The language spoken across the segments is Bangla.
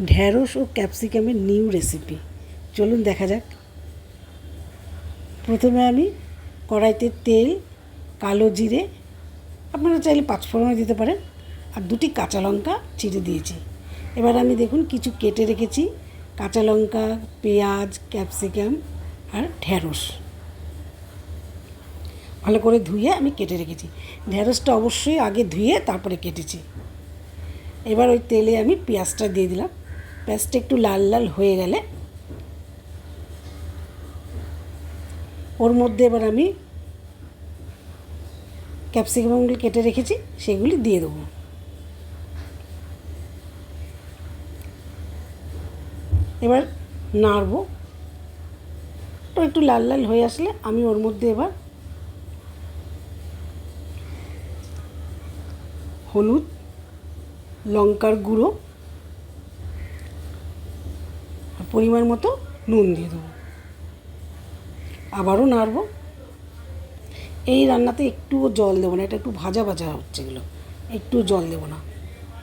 ঢ্যাঁড়স ও ক্যাপসিকামের নিউ রেসিপি। চলুন দেখা যাক। প্রথমে আমি কড়াইতে তেল, কালো জিরে, আপনারা চাইলে পাঁচফোড়নও দিতে পারেন, আর 2টি কাঁচা লঙ্কা চিড়ে দিয়েছি। এবার আমি দেখুন কিছু কেটে রেখেছি কাঁচা লঙ্কা, পেঁয়াজ, ক্যাপসিকাম আর ঢ্যাঁড়স ভালো করে ধুয়ে আমি কেটে রেখেছি। ঢ্যাঁড়সটা অবশ্যই আগে ধুয়ে তারপরে কেটেছি। এবার ওই তেলে আমি পেঁয়াজটা দিয়ে দিলাম। পেঁয়াজটা একটু লাল লাল হয়ে গেলে ওর মধ্যে এবার আমি ক্যাপসিকামগুলি কেটে রেখেছি সেগুলি দিয়ে দেবো। এবার নাড়ব। তো একটু লাল লাল হয়ে আসলে আমি ওর মধ্যে এবার হলুদ, লঙ্কার গুঁড়ো আর পরিমাণ মতো নুন দিয়ে দেবো। আবারও নাড়ব। এই রান্নাতে একটুও জল দেবো না, এটা একটু ভাজা ভাজা হচ্ছে, এগুলো একটু জল দেবো না।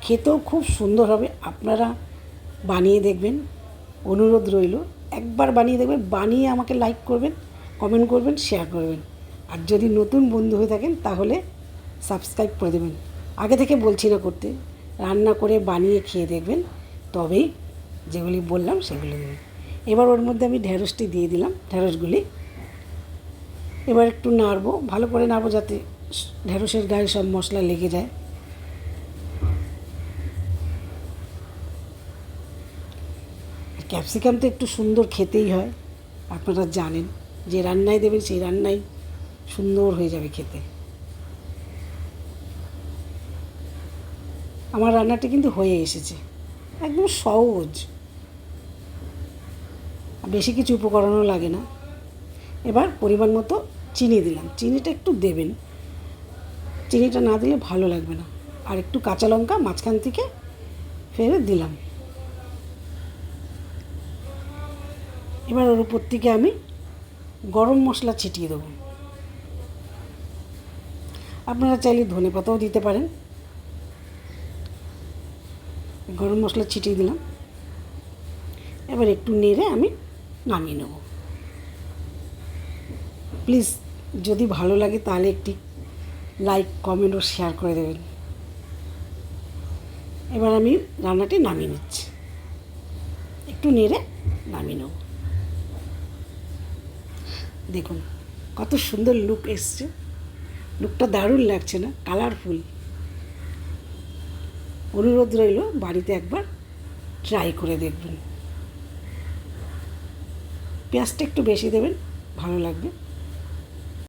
খেতেও খুব সুন্দর হবে। আপনারা বানিয়ে দেখবেন, অনুরোধ রইল। একবার বানিয়ে দেখবেন, বানিয়ে আমাকে লাইক করবেন, কমেন্ট করবেন, শেয়ার করবেন। আর যদি নতুন বন্ধু হয়ে থাকেন তাহলে সাবস্ক্রাইব করে দেবেন। আগে থেকে বলছি না করতে, রান্না করে বানিয়ে খেয়ে দেখবেন, তবেই যেগুলি বললাম সেগুলি দেবেন। এবার ওর মধ্যে আমি ঢ্যাঁড়সটি দিয়ে দিলাম, ঢ্যাঁড়সগুলি। এবার একটু নাড়বো, ভালো করে নাড়বো যাতে ঢ্যাঁড়সের গায়ে সব মশলা লেগে যায়। ক্যাপসিকাম তো একটু সুন্দর খেতেই হয়, আপনারা জানেন। যে রান্নায় দেবেন সেই রান্নাই সুন্দর হয়ে যাবে খেতে। আমার রান্নাটা কিন্তু হয়ে এসেছে, একদম সহজ, বেশি কিছু উপকরণও লাগে না। এবার পরিমাণ মতো চিনি দিলাম। চিনিটা একটু দেবেন, চিনিটা না দিলে ভালো লাগবে না। আর একটু কাঁচা লঙ্কা মাঝখান থেকে ফেলে দিলাম। এবার ওর উপর থেকে আমি গরম মশলা ছিটিয়ে দেবো। আপনারা চাইলে ধনেপাতাও দিতে পারেন। গরম মশলা ছিটিয়ে দিলাম। এবার একটু নেড়ে আমি নামিয়ে নেব। প্লিজ যদি ভালো লাগে তাহলে একটি লাইক, কমেন্ট ও শেয়ার করে দেবেন। এবার আমি রান্নাটি নামিয়ে নিচ্ছি, একটু নেড়ে নামিয়ে নেব। দেখুন কত সুন্দর লুক এসছে, লুকটা দারুণ লাগছে না? কালারফুল। অনুরোধ রইল বাড়িতে একবার ট্রাই করে দেখবেন। পেঁয়াজটা একটু বেশি দেবেন, ভালো লাগবে।